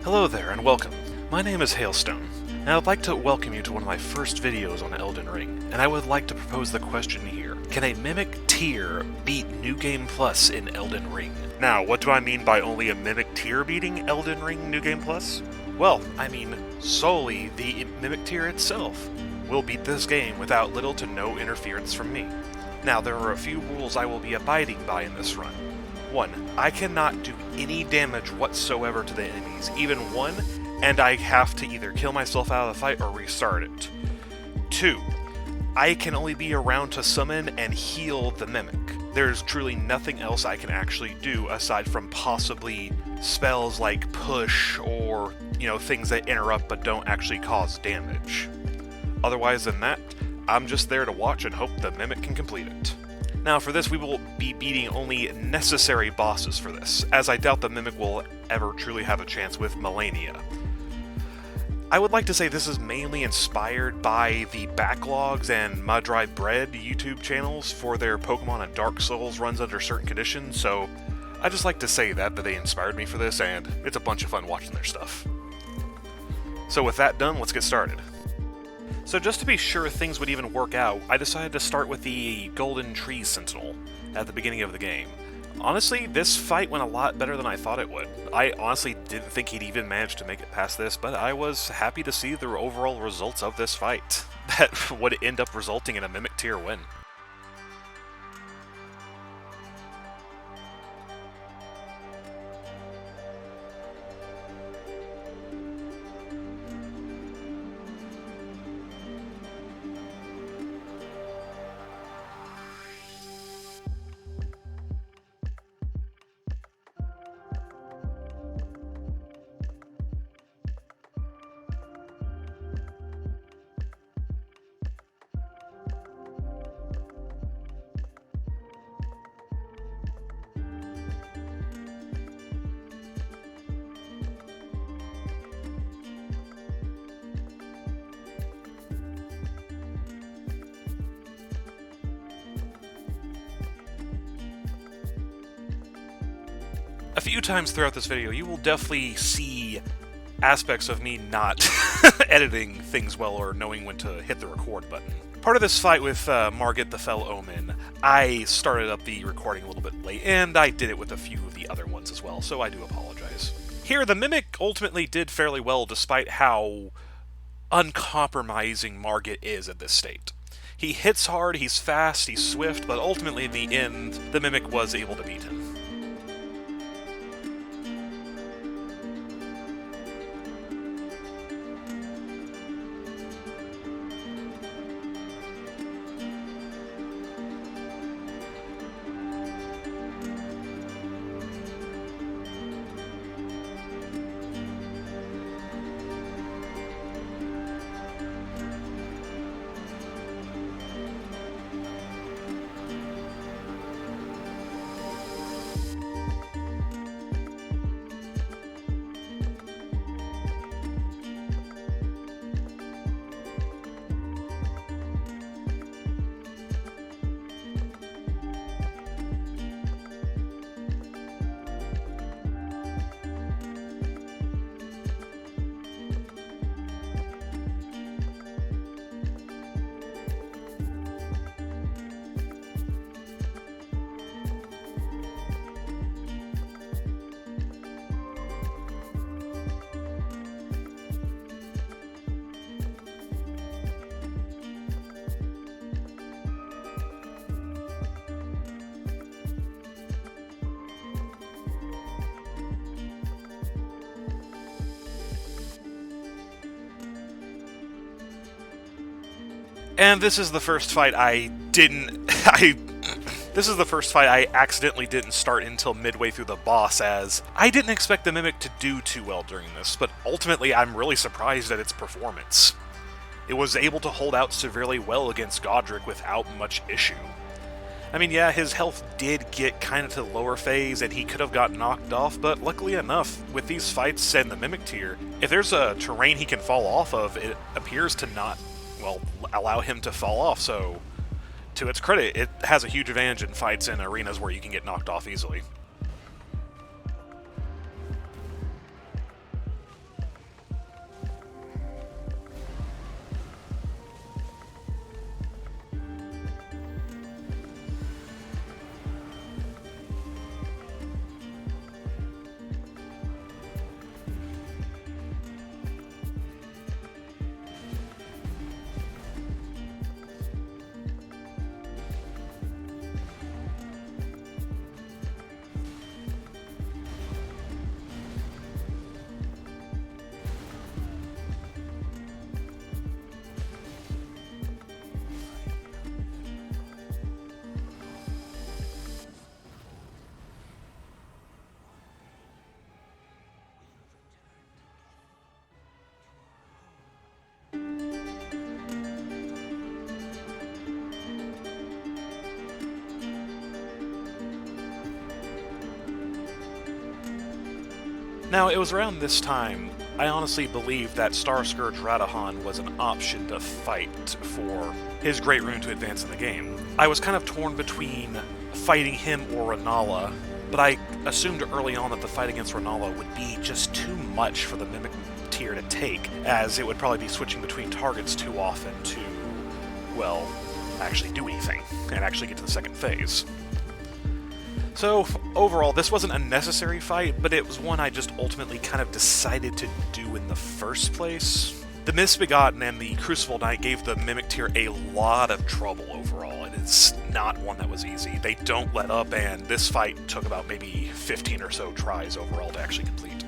Hello there and welcome. My name is Hailstone, and I would like to welcome you to one of my first videos on Elden Ring, and I would like to propose the question here. Can a Mimic tier beat New Game Plus in Elden Ring? Now, what do I mean by only a Mimic tier beating Elden Ring New Game Plus? Well, I mean solely the Mimic tier itself will beat this game without little to no interference from me. Now, there are a few rules I will be abiding by in this run. 1. I cannot do any damage whatsoever to the enemies, even one, and I have to either kill myself out of the fight or restart it. 2. I can only be around to summon and heal the Mimic. There's truly nothing else I can actually do aside from possibly spells like push or, things that interrupt but don't actually cause damage. Otherwise than that, I'm just there to watch and hope the Mimic can complete it. Now for this we will be beating only necessary bosses for this, as I doubt the Mimic will ever truly have a chance with Melania. I would like to say this is mainly inspired by the Backlogs and Mudry Bread YouTube channels for their Pokemon and Dark Souls runs under certain conditions, so I just like to say that they inspired me for this, and it's a bunch of fun watching their stuff. So with that done, let's get started. So just to be sure things would even work out, I decided to start with the Golden Tree Sentinel at the beginning of the game. Honestly, this fight went a lot better than I thought it would. I honestly didn't think he'd even manage to make it past this, but I was happy to see the overall results of this fight. That would end up resulting in a Mimic tier win. A few times throughout this video, you will definitely see aspects of me not editing things well or knowing when to hit the record button. Part of this fight with Margit the Fell Omen, I started up the recording a little bit late, and I did it with a few of the other ones as well, so I do apologize. Here, the Mimic ultimately did fairly well despite how uncompromising Margit is at this state. He hits hard, he's fast, he's swift, but ultimately in the end, the Mimic was able to beat him. And this is the first fight This is the first fight I accidentally didn't start until midway through the boss, as I didn't expect the Mimic to do too well during this, but ultimately I'm really surprised at its performance. It was able to hold out severely well against Godric without much issue. I mean, yeah, his health did get kind of to the lower phase, and he could have got knocked off, but luckily enough, with these fights and the Mimic tier, if there's a terrain he can fall off of, it appears to not, well, allow him to fall off, so to its credit, it has a huge advantage in fights in arenas where you can get knocked off easily. Now, it was around this time I honestly believed that Star Scourge Radahan was an option to fight for his great rune to advance in the game. I was kind of torn between fighting him or Renala, but I assumed early on that the fight against Renala would be just too much for the Mimic tier to take, as it would probably be switching between targets too often to, well, actually do anything, and actually get to the second phase. So, overall, this wasn't a necessary fight, but it was one I just ultimately kind of decided to do in the first place. The Misbegotten and the Crucible Knight gave the Mimic tier a lot of trouble overall, and it's not one that was easy. They don't let up, and this fight took about maybe 15 or so tries overall to actually complete.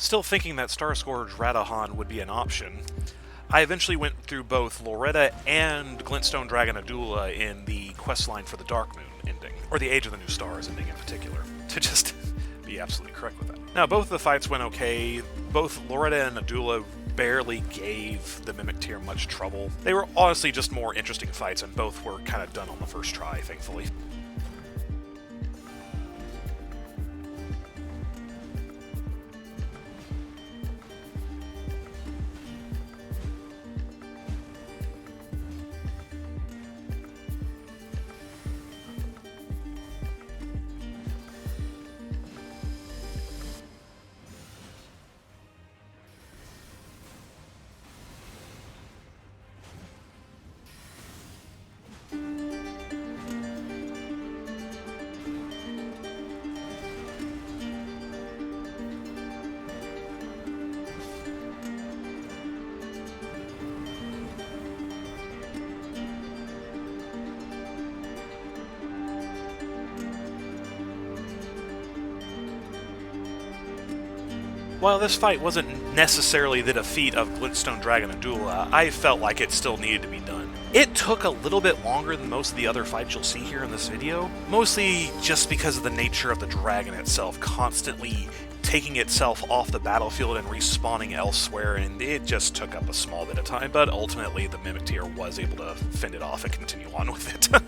Still thinking that Star Scourge Radahan would be an option, I eventually went through both Loretta and Glintstone Dragon Adula in the questline for the Dark Moon ending, or the Age of the New Stars ending in particular, to just be absolutely correct with that. Now, both of the fights went okay. Both Loretta and Adula barely gave the Mimic tier much trouble. They were honestly just more interesting fights, and both were kind of done on the first try, thankfully. While this fight wasn't necessarily the defeat of Glintstone Dragon Adula, I felt like it still needed to be done. It took a little bit longer than most of the other fights you'll see here in this video, mostly just because of the nature of the dragon itself, constantly taking itself off the battlefield and respawning elsewhere, and it just took up a small bit of time, but ultimately the Mimic tier was able to fend it off and continue on with it.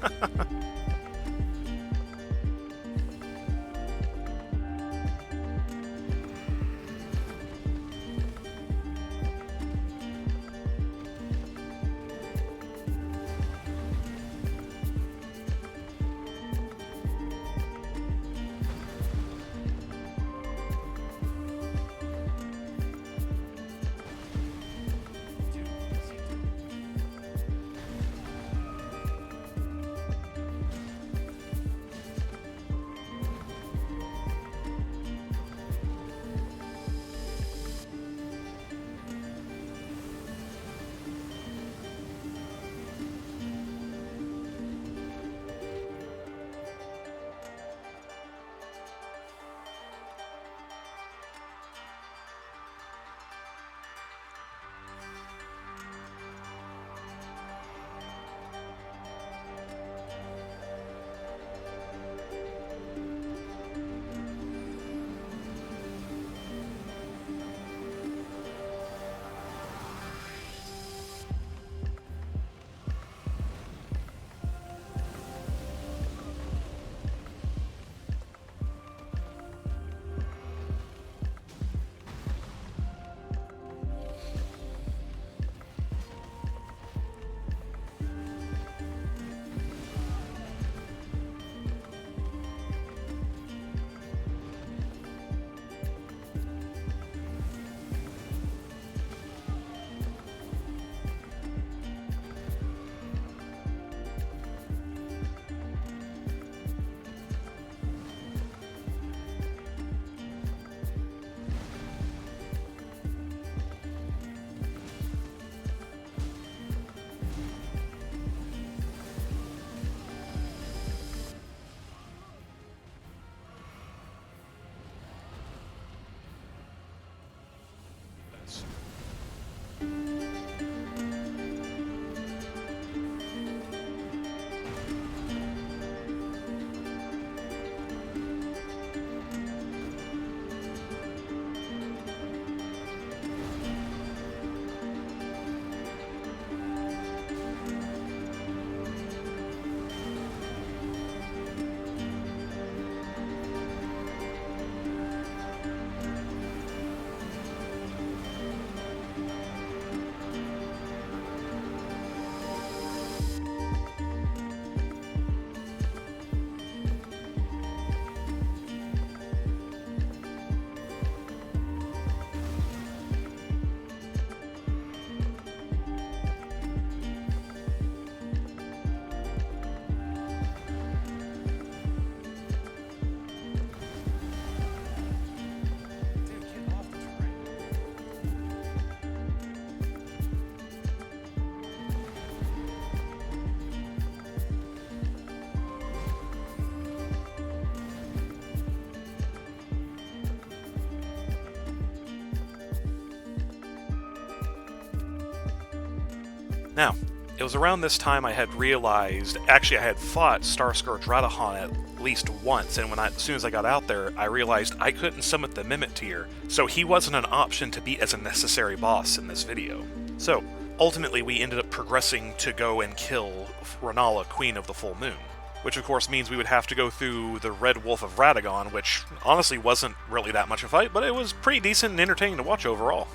Now, it was around this time I had realized, actually I had fought Starscourge Radahan at least once, and as soon as I got out there, I realized I couldn't summon the Mimic tier, so he wasn't an option to beat as a necessary boss in this video. So, ultimately we ended up progressing to go and kill Renala, Queen of the Full Moon, which of course means we would have to go through the Red Wolf of Radagon, which honestly wasn't really that much of a fight, but it was pretty decent and entertaining to watch overall.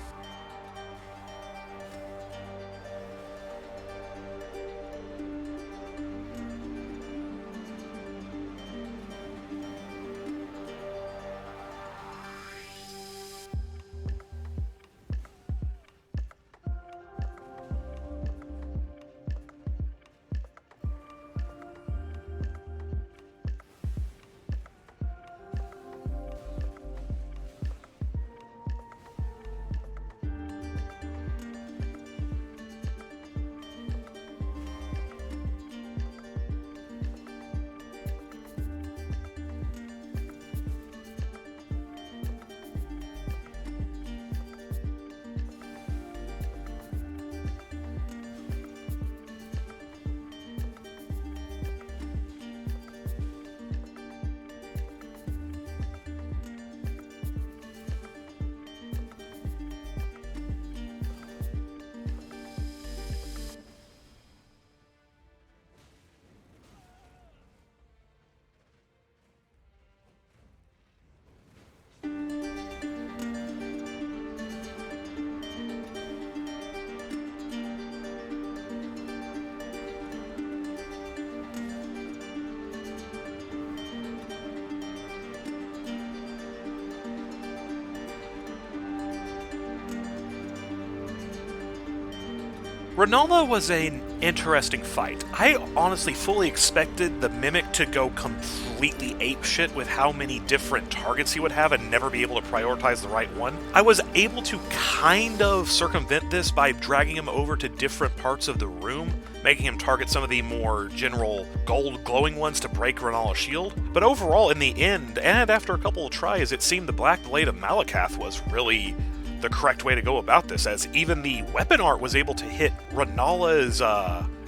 Renala was an interesting fight. I honestly fully expected the Mimic to go completely apeshit with how many different targets he would have and never be able to prioritize the right one. I was able to kind of circumvent this by dragging him over to different parts of the room, making him target some of the more general gold glowing ones to break Renala's shield. But overall, in the end, and after a couple of tries, it seemed the Black Blade of Malakath was really the correct way to go about this, as even the weapon art was able to hit Renala's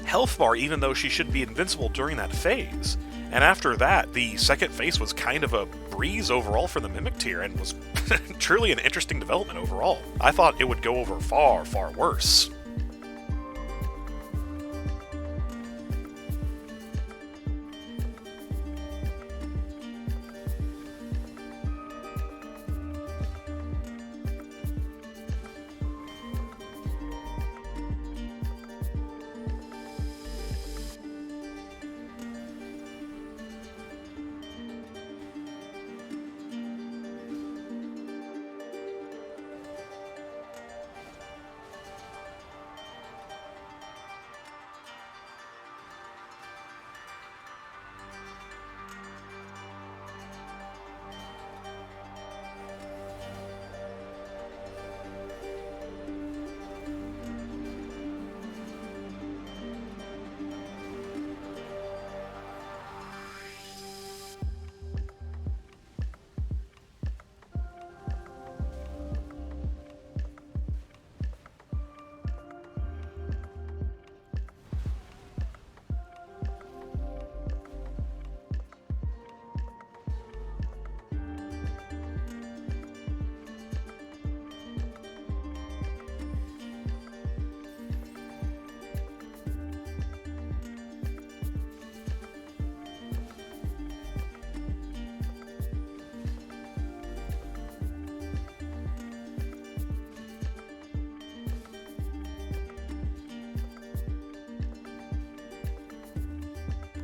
health bar even though she should be invincible during that phase. And after that, the second phase was kind of a breeze overall for the Mimic tier and was truly an interesting development overall. I thought it would go over far, far worse.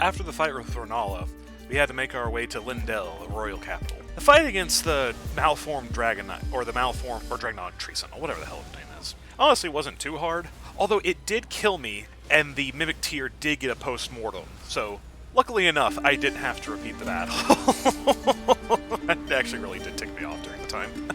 After the fight with Ronala, we had to make our way to Lindell, the royal capital. The fight against the malformed Dragonite, or the malformed, or Dragonite Tree Sentinel, whatever the hell its name is, honestly wasn't too hard, although it did kill me, and the Mimic Tear did get a post-mortem, so luckily enough, I didn't have to repeat the battle. That actually really did tick me off during the time.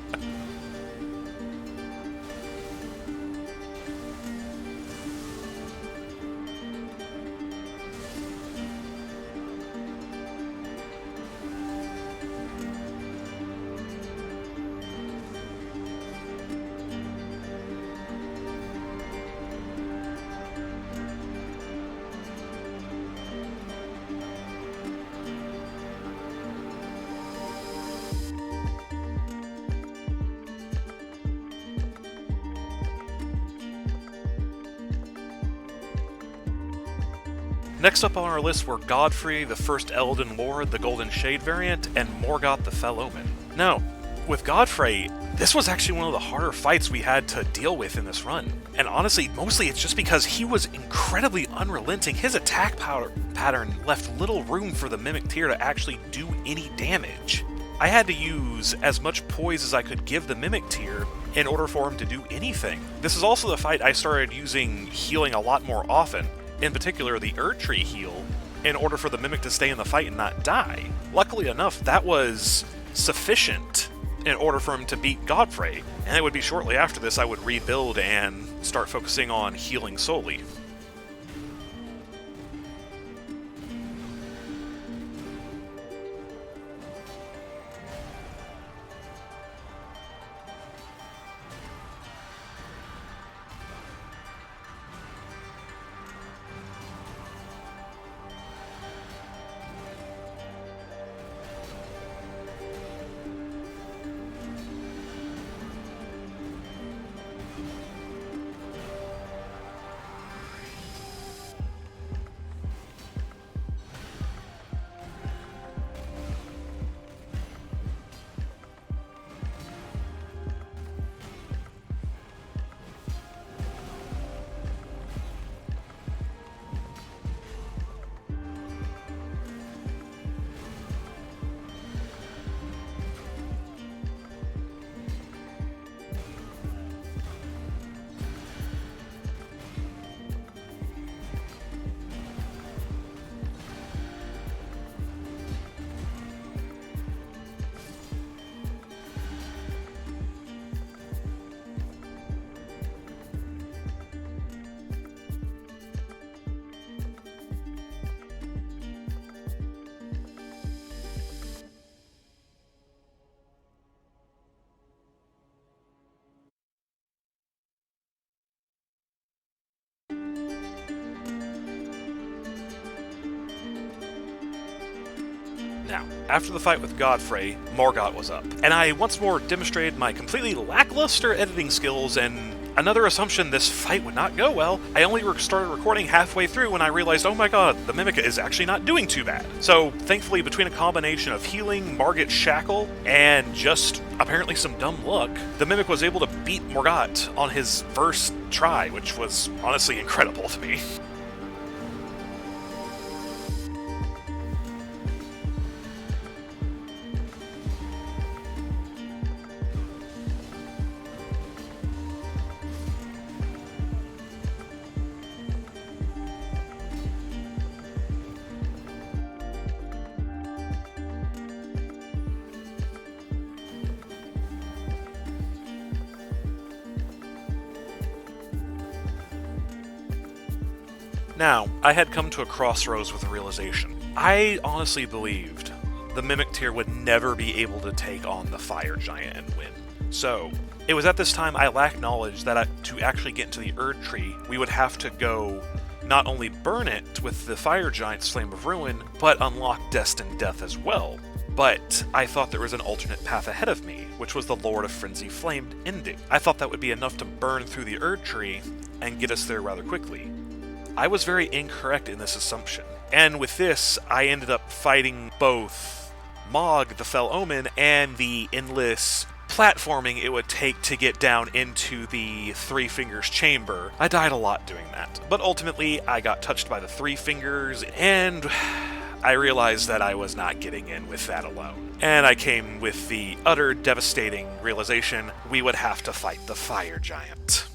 Next up on our list were Godfrey, the first Elden Lord, the Golden Shade variant, and Morgoth, the Fell Omen. Now, with Godfrey, this was actually one of the harder fights we had to deal with in this run. And honestly, mostly it's just because he was incredibly unrelenting. His attack pattern left little room for the Mimic Tear to actually do any damage. I had to use as much poise as I could give the Mimic Tear in order for him to do anything. This is also the fight I started using healing a lot more often. In particular, the Erdtree heal, in order for the Mimic to stay in the fight and not die. Luckily enough, that was sufficient in order for him to beat Godfrey, and it would be shortly after this I would rebuild and start focusing on healing solely. Now, after the fight with Godfrey, Morgoth was up, and I once more demonstrated my completely lackluster editing skills, and another assumption this fight would not go well. I only started recording halfway through when I realized, oh my god, the Mimic is actually not doing too bad. So, thankfully, between a combination of healing, Margit's Shackle, and just apparently some dumb luck, the Mimic was able to beat Morgoth on his first try, which was honestly incredible to me. Now, I had come to a crossroads with a realization. I honestly believed the Mimic Tear would never be able to take on the Fire Giant and win. So, it was at this time I lacked knowledge that to actually get into the Erdtree, we would have to go not only burn it with the Fire Giant's Flame of Ruin, but unlock Destined Death as well. But I thought there was an alternate path ahead of me, which was the Lord of Frenzy Flamed ending. I thought that would be enough to burn through the Erdtree and get us there rather quickly. I was very incorrect in this assumption, and with this, I ended up fighting both Mog, the Fell Omen, and the endless platforming it would take to get down into the Three Fingers chamber. I died a lot doing that, but ultimately I got touched by the Three Fingers, and I realized that I was not getting in with that alone. And I came with the utter devastating realization we would have to fight the fire giant.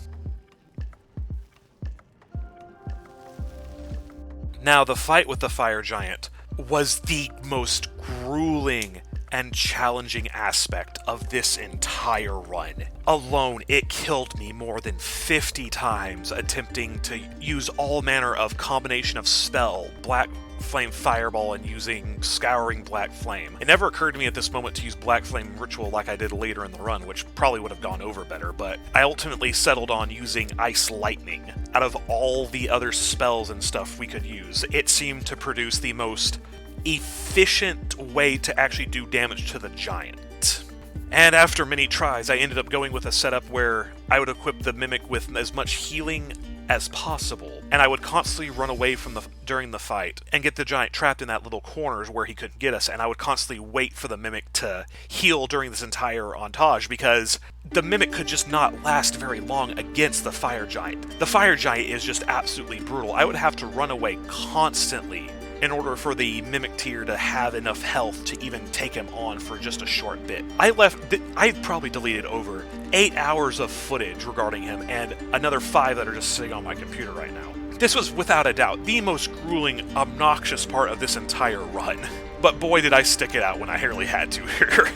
Now, the fight with the fire giant was the most grueling and challenging aspect of this entire run. Alone, it killed me more than 50 times attempting to use all manner of combination of spell, Black Flame Fireball, and using Scouring Black Flame. It never occurred to me at this moment to use Black Flame Ritual like I did later in the run, which probably would have gone over better, but I ultimately settled on using Ice Lightning. Out of all the other spells and stuff we could use, it seemed to produce the most efficient way to actually do damage to the giant. And after many tries, I ended up going with a setup where I would equip the Mimic with as much healing as possible, and I would constantly run away from during the fight and get the giant trapped in that little corners where he couldn't get us, and I would constantly wait for the Mimic to heal during this entire entage, because the Mimic could just not last very long against the fire giant. The fire giant is just absolutely brutal. I would have to run away constantly in order for the Mimic tier to have enough health to even take him on for just a short bit. I probably deleted over 8 hours of footage regarding him, and another 5 that are just sitting on my computer right now. This was, without a doubt, the most grueling, obnoxious part of this entire run. But boy did I stick it out when I really had to here.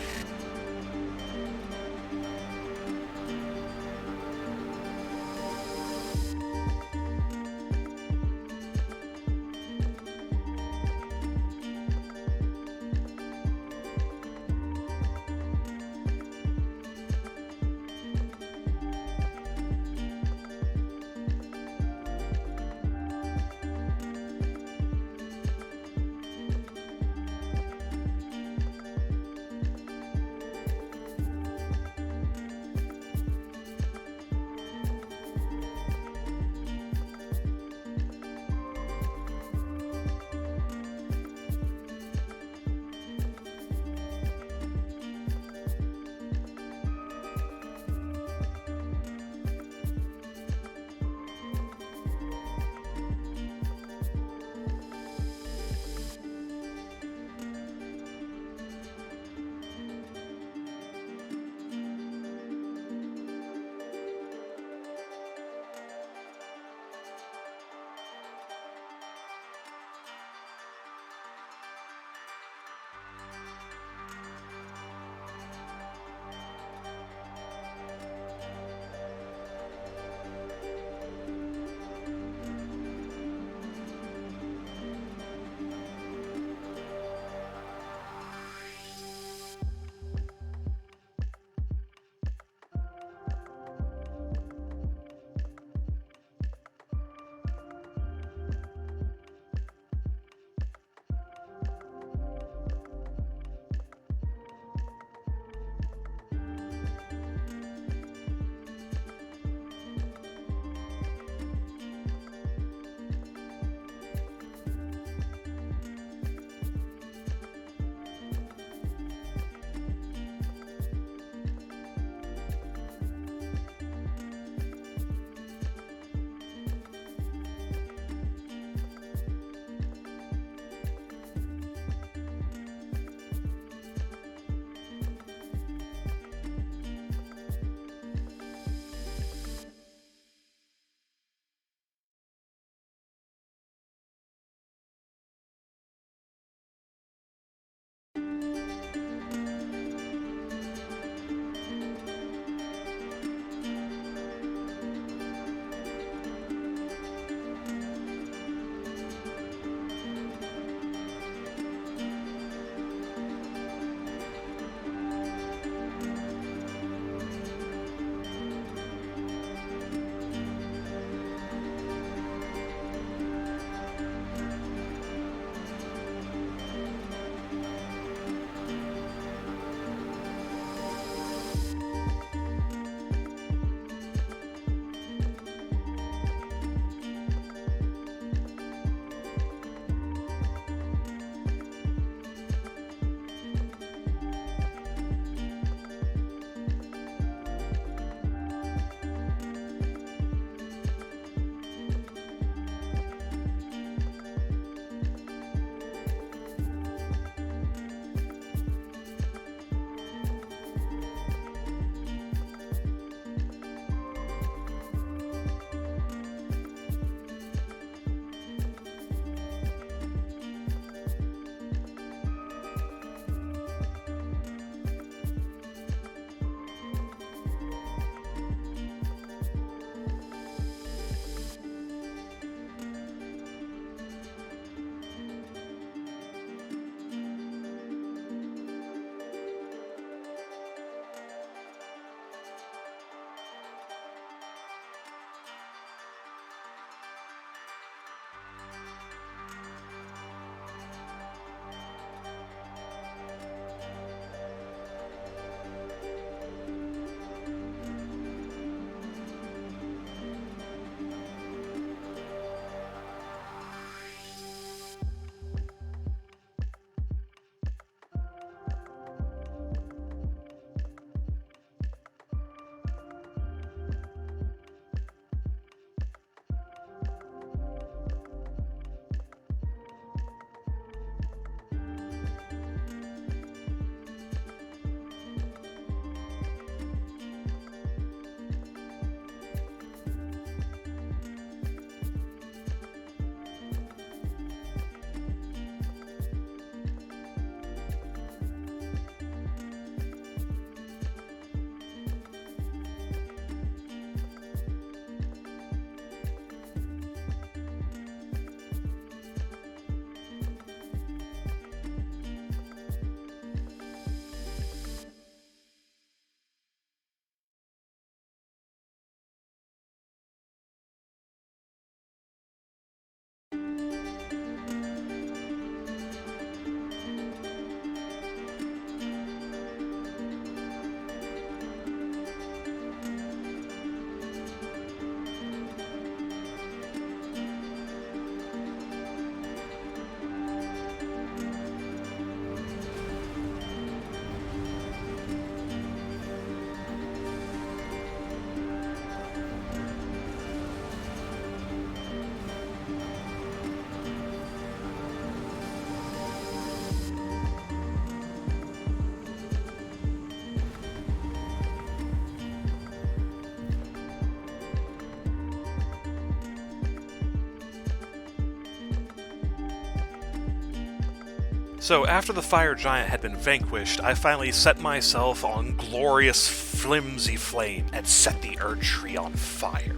So after the fire giant had been vanquished, I finally set myself on glorious flimsy flame and set the Erdtree on fire.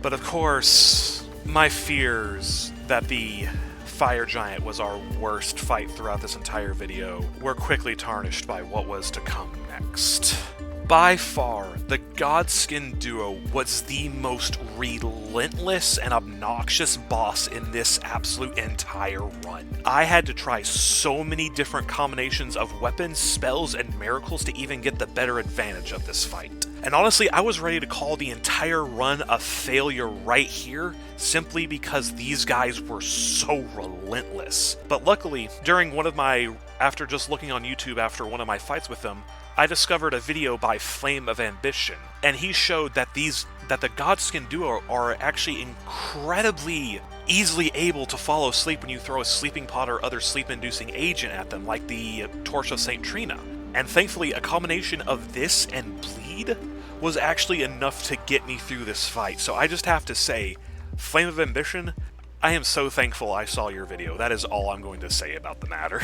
But of course, my fears that the fire giant was our worst fight throughout this entire video were quickly tarnished by what was to come next. By far, the Godskin duo was the most relentless and obnoxious boss in this absolute entire run. I had to try so many different combinations of weapons, spells, and miracles to even get the better advantage of this fight. And honestly, I was ready to call the entire run a failure right here, simply because these guys were so relentless. But luckily, after just looking on YouTube after one of my fights with them, I discovered a video by Flame of Ambition, and he showed that the Godskin duo are actually incredibly easily able to follow sleep when you throw a sleeping pod or other sleep-inducing agent at them, like the Torch of St. Trina. And thankfully, a combination of this and Bleed was actually enough to get me through this fight. So I just have to say, Flame of Ambition, I am so thankful I saw your video. That is all I'm going to say about the matter.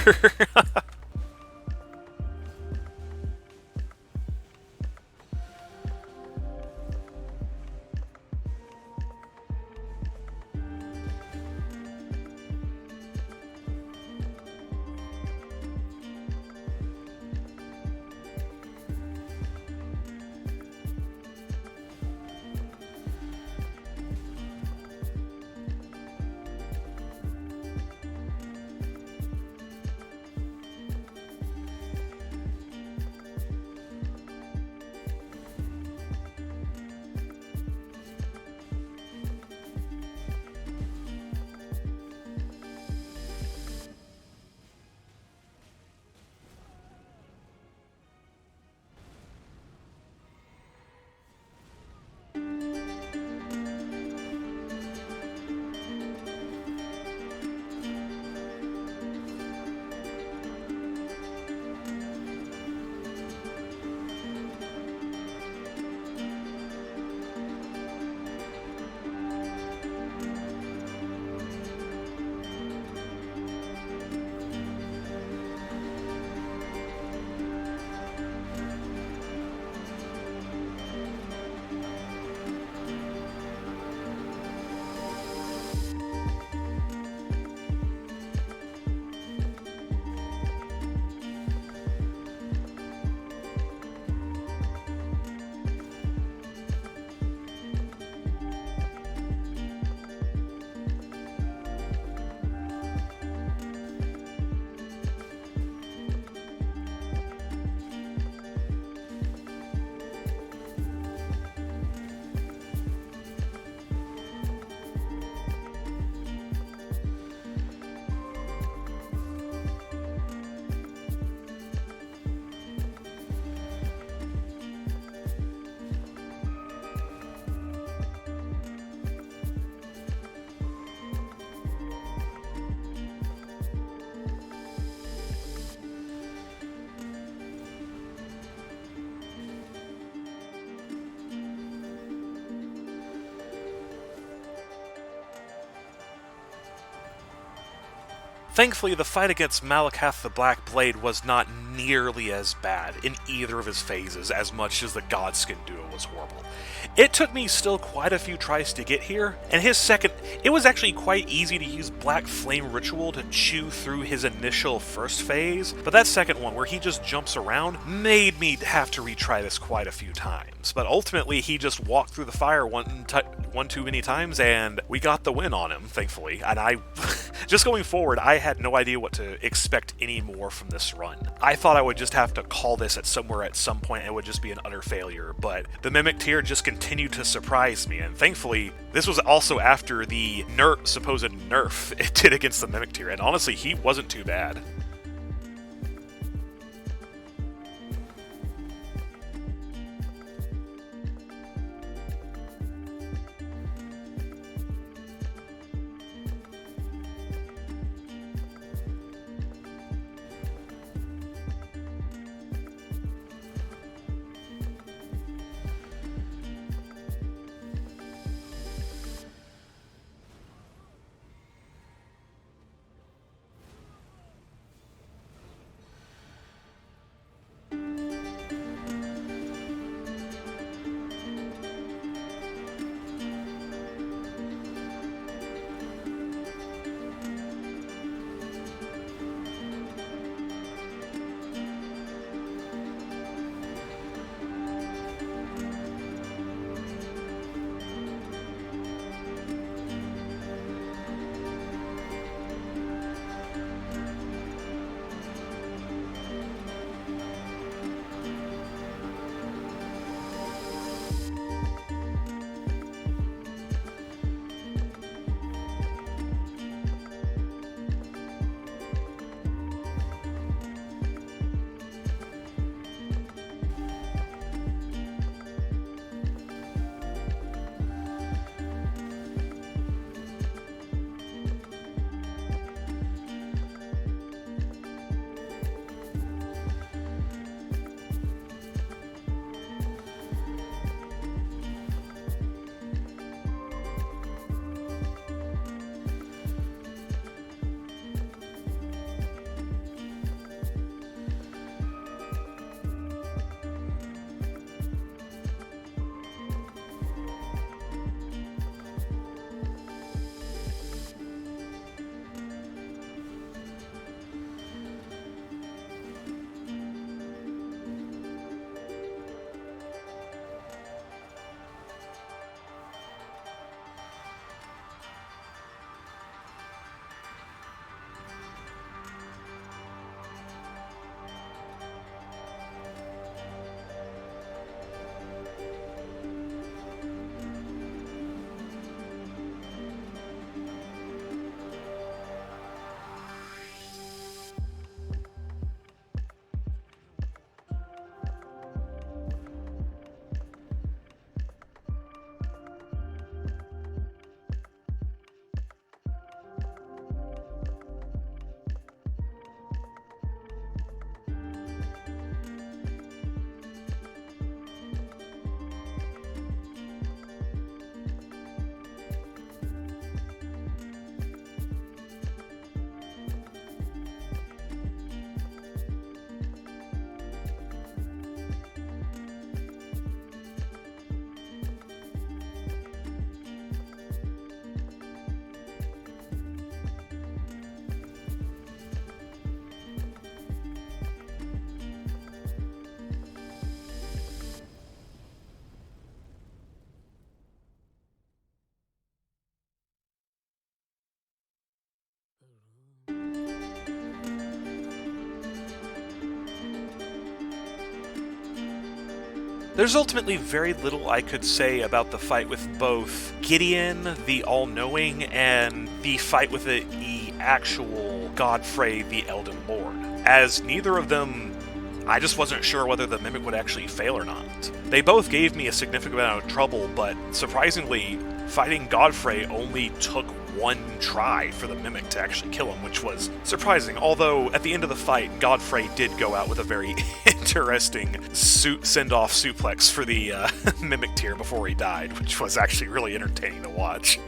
Thankfully, the fight against Malakath the Black Blade was not nearly as bad in either of his phases as much as the Godskin duo was horrible. It took me still quite a few tries to get here, and it was actually quite easy to use Black Flame Ritual to chew through his initial first phase, but that second one, where he just jumps around, made me have to retry this quite a few times. But ultimately, he just walked through the fire one too many times, and we got the win on him, thankfully. And just going forward, I had no idea what to expect anymore from this run. I thought I would just have to call this at some point and it would just be an utter failure, but the Mimic tier just continued to surprise me, and thankfully, this was also after the supposed nerf it did against the Mimic tier, and honestly, he wasn't too bad. There's ultimately very little I could say about the fight with both Gideon, the All-Knowing, and the fight with the actual Godfrey, the Elden Lord, as neither of them, I just wasn't sure whether the Mimic would actually fail or not. They both gave me a significant amount of trouble, but surprisingly, fighting Godfrey only took one try for the Mimic to actually kill him, which was surprising, although at the end of the fight, Godfrey did go out with a very interesting send-off suplex for the Mimic tier before he died, which was actually really entertaining to watch.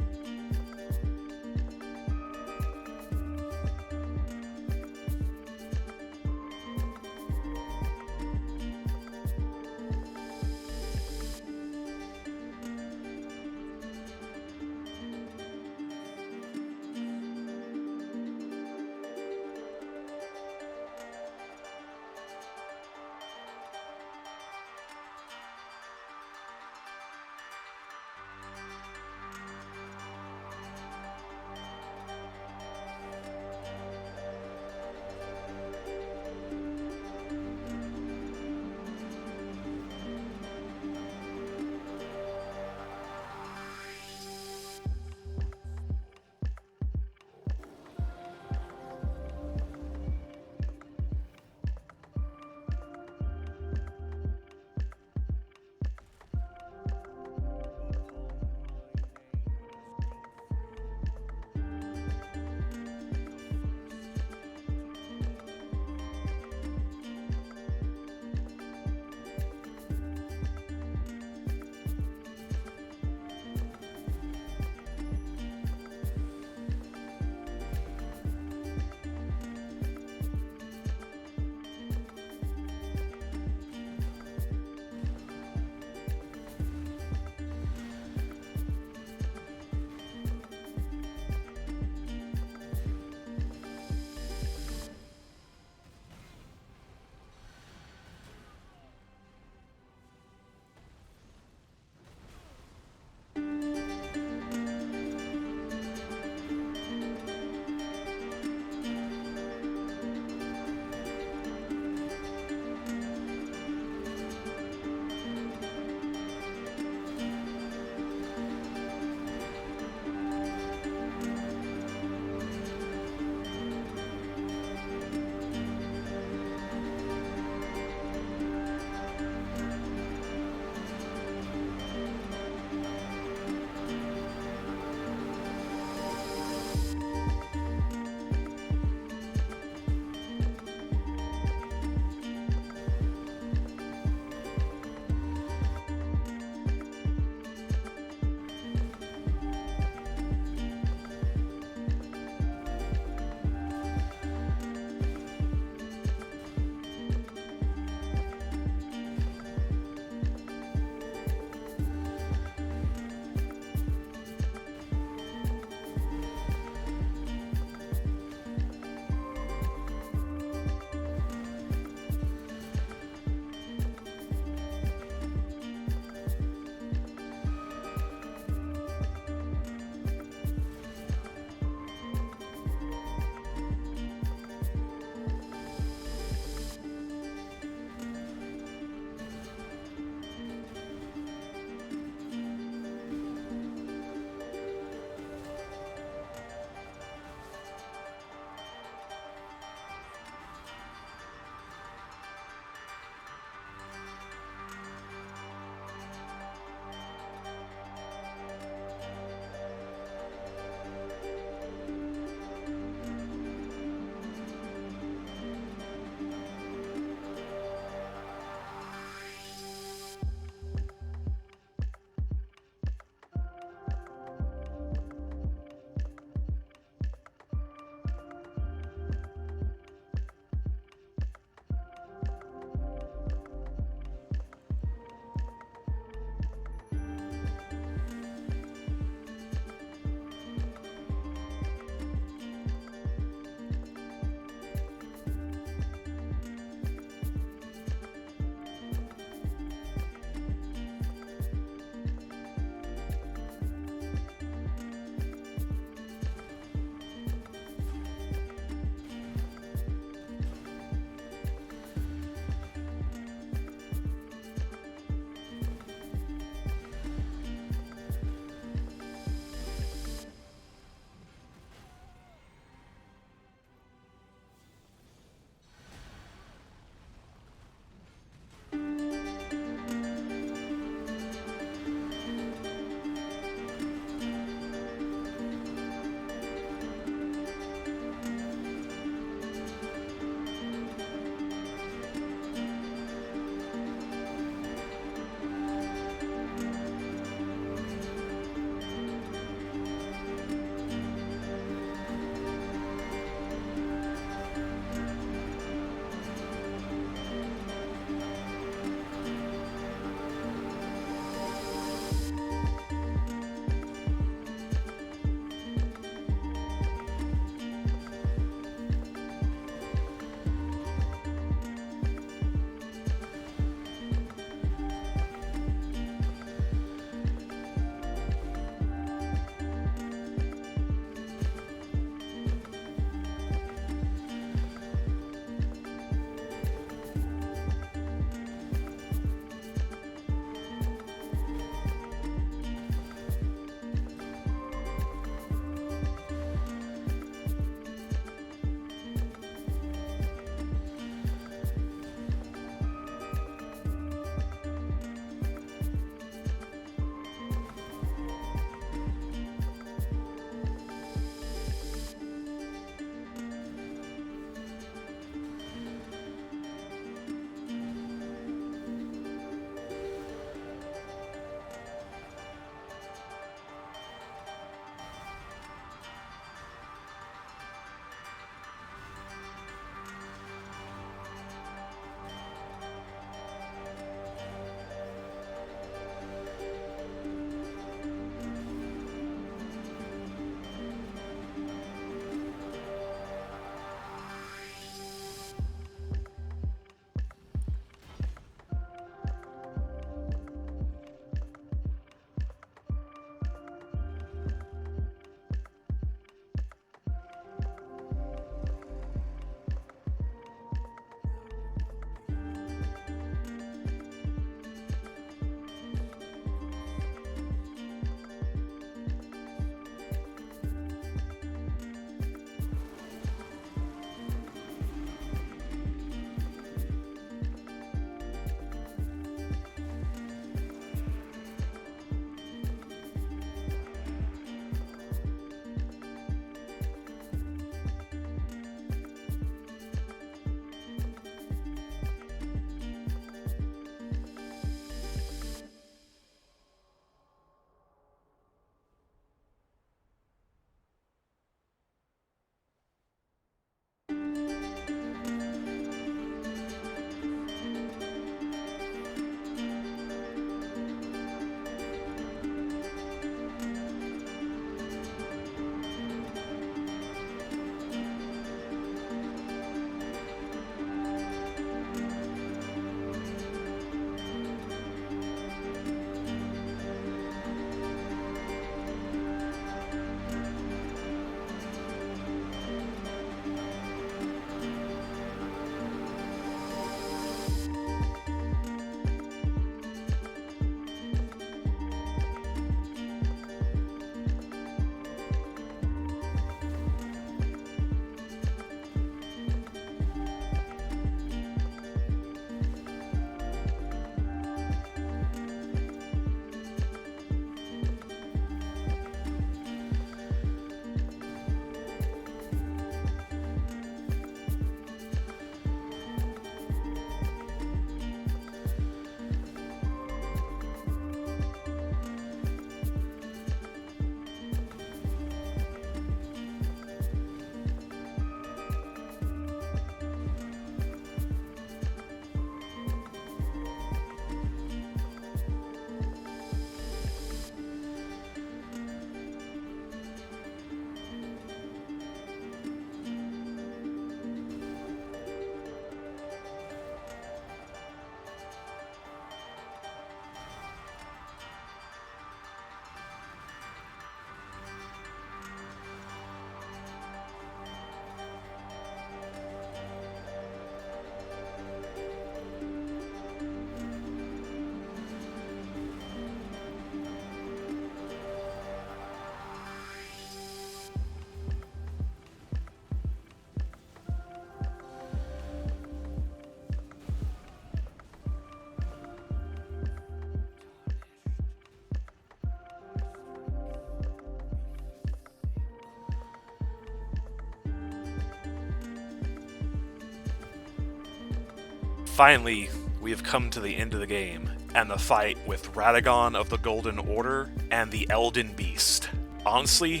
Finally, we have come to the end of the game, and the fight with Radagon of the Golden Order and the Elden Beast. Honestly,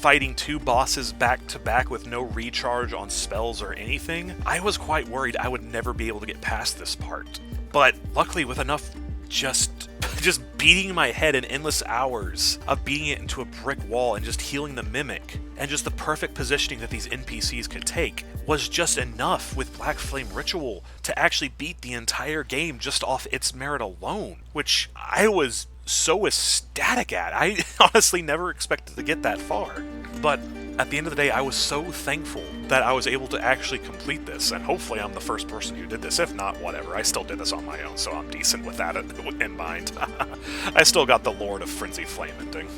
fighting two bosses back to back with no recharge on spells or anything, I was quite worried I would never be able to get past this part. But luckily, with enough just beating my head in endless hours of beating it into a brick wall and just healing the Mimic, and just the perfect positioning that these NPCs could take, was just enough with Black Flame Ritual to actually beat the entire game just off its merit alone, which I was so ecstatic at. I honestly never expected to get that far. But at the end of the day, I was so thankful that I was able to actually complete this, and hopefully I'm the first person who did this. If not, whatever. I still did this on my own, so I'm decent with that in mind. I still got the Lord of Frenzied Flame ending.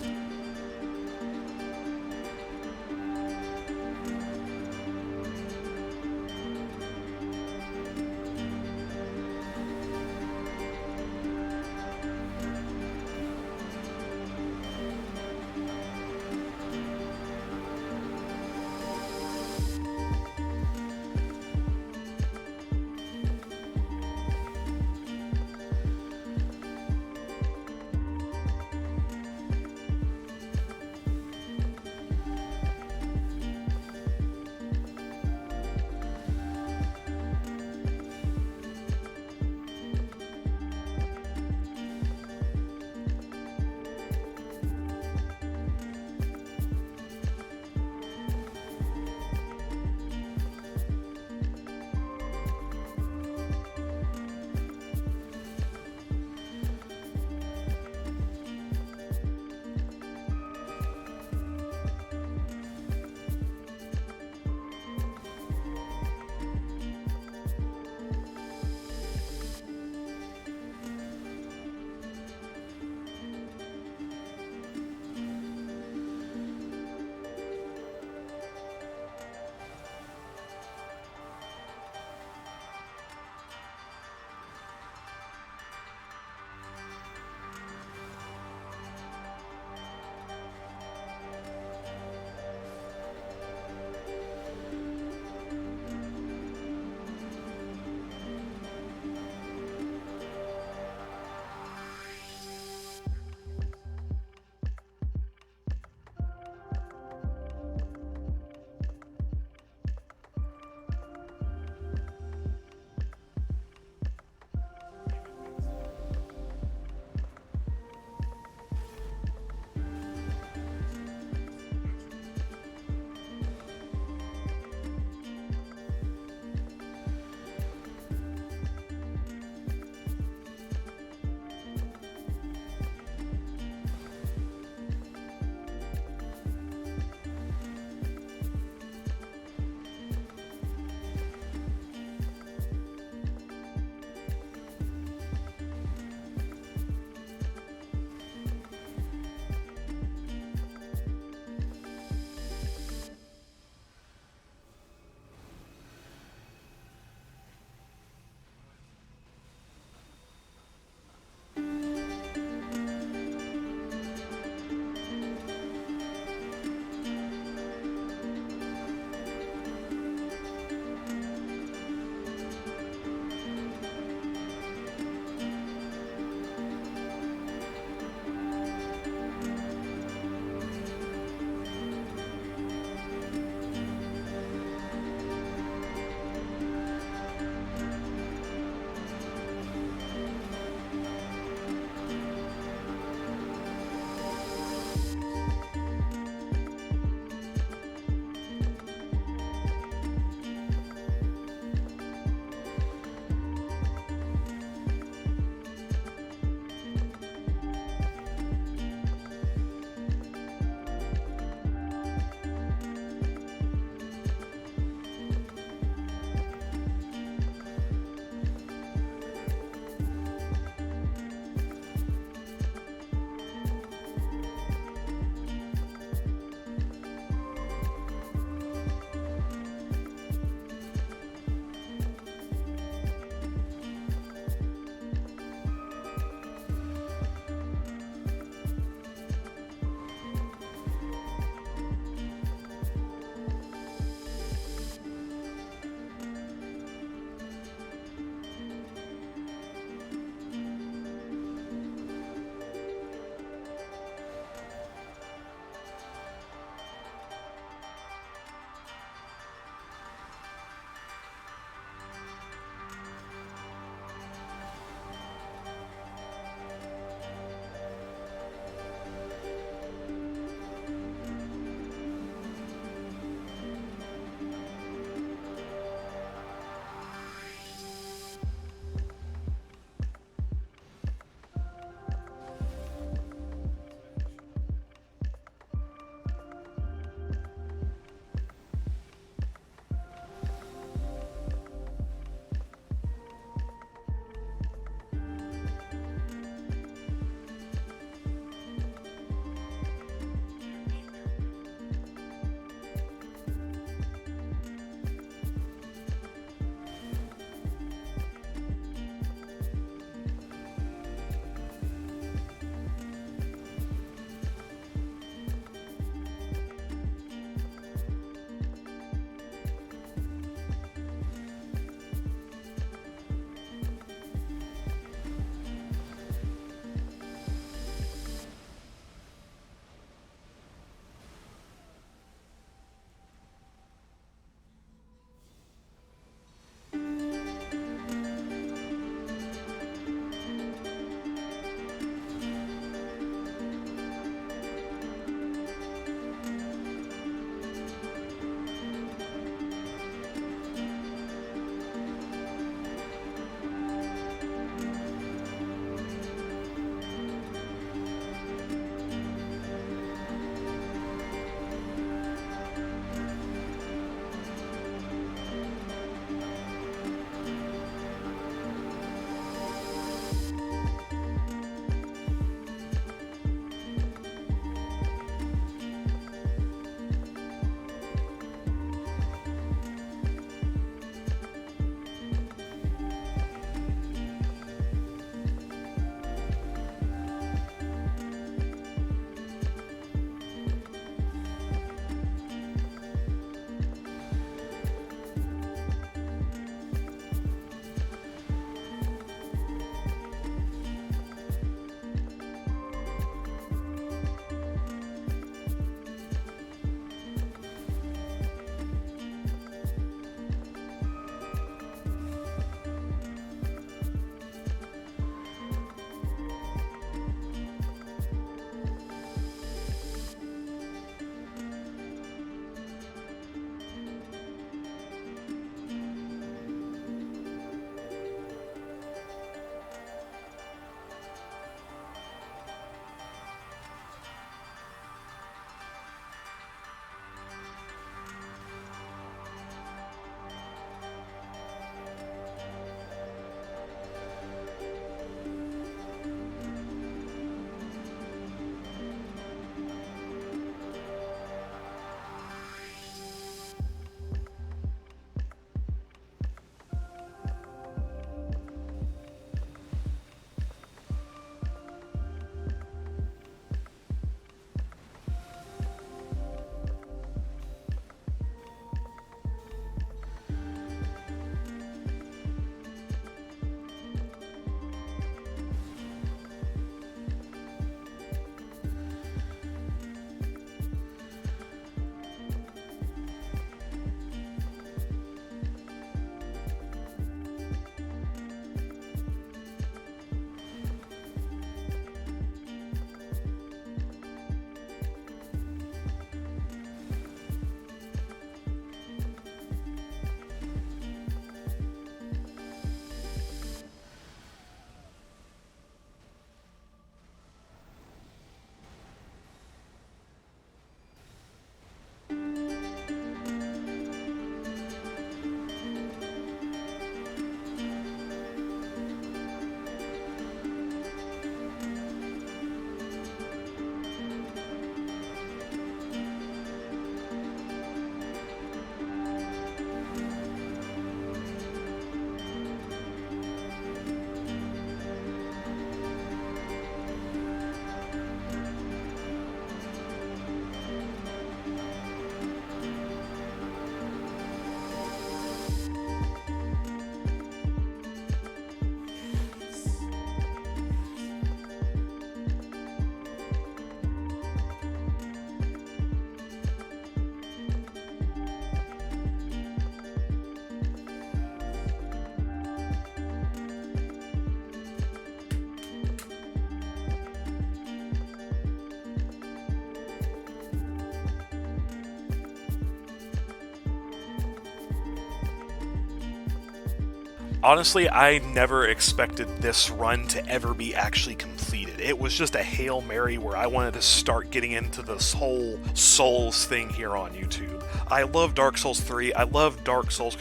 Honestly, I never expected this run to ever be actually completed. It was just a Hail Mary where I wanted to start getting into this whole Souls thing here on YouTube. I love Dark Souls 3, I love Dark Souls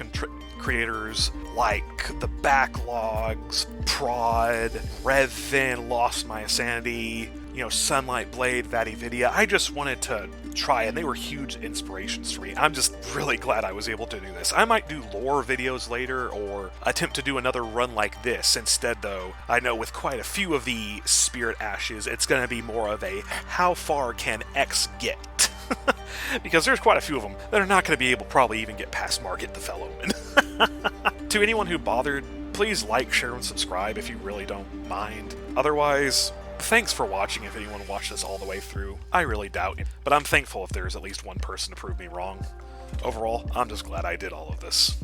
creators like the Backlogs, Prod, Redfin, Lost My Sanity, Sunlight Blade, Vadividia. I just wanted to try, and they were huge inspirations for me. I'm just really glad I was able to do this. I might do lore videos later, or attempt to do another run like this. Instead, though, I know with quite a few of the Spirit Ashes, it's going to be more of a how far can X get? Because there's quite a few of them that are not going to be able to probably even get past Market the Fellowman. To anyone who bothered, please like, share, and subscribe if you really don't mind. Otherwise, thanks for watching if anyone watched this all the way through. I really doubt it, but I'm thankful if there's at least one person to prove me wrong. Overall, I'm just glad I did all of this.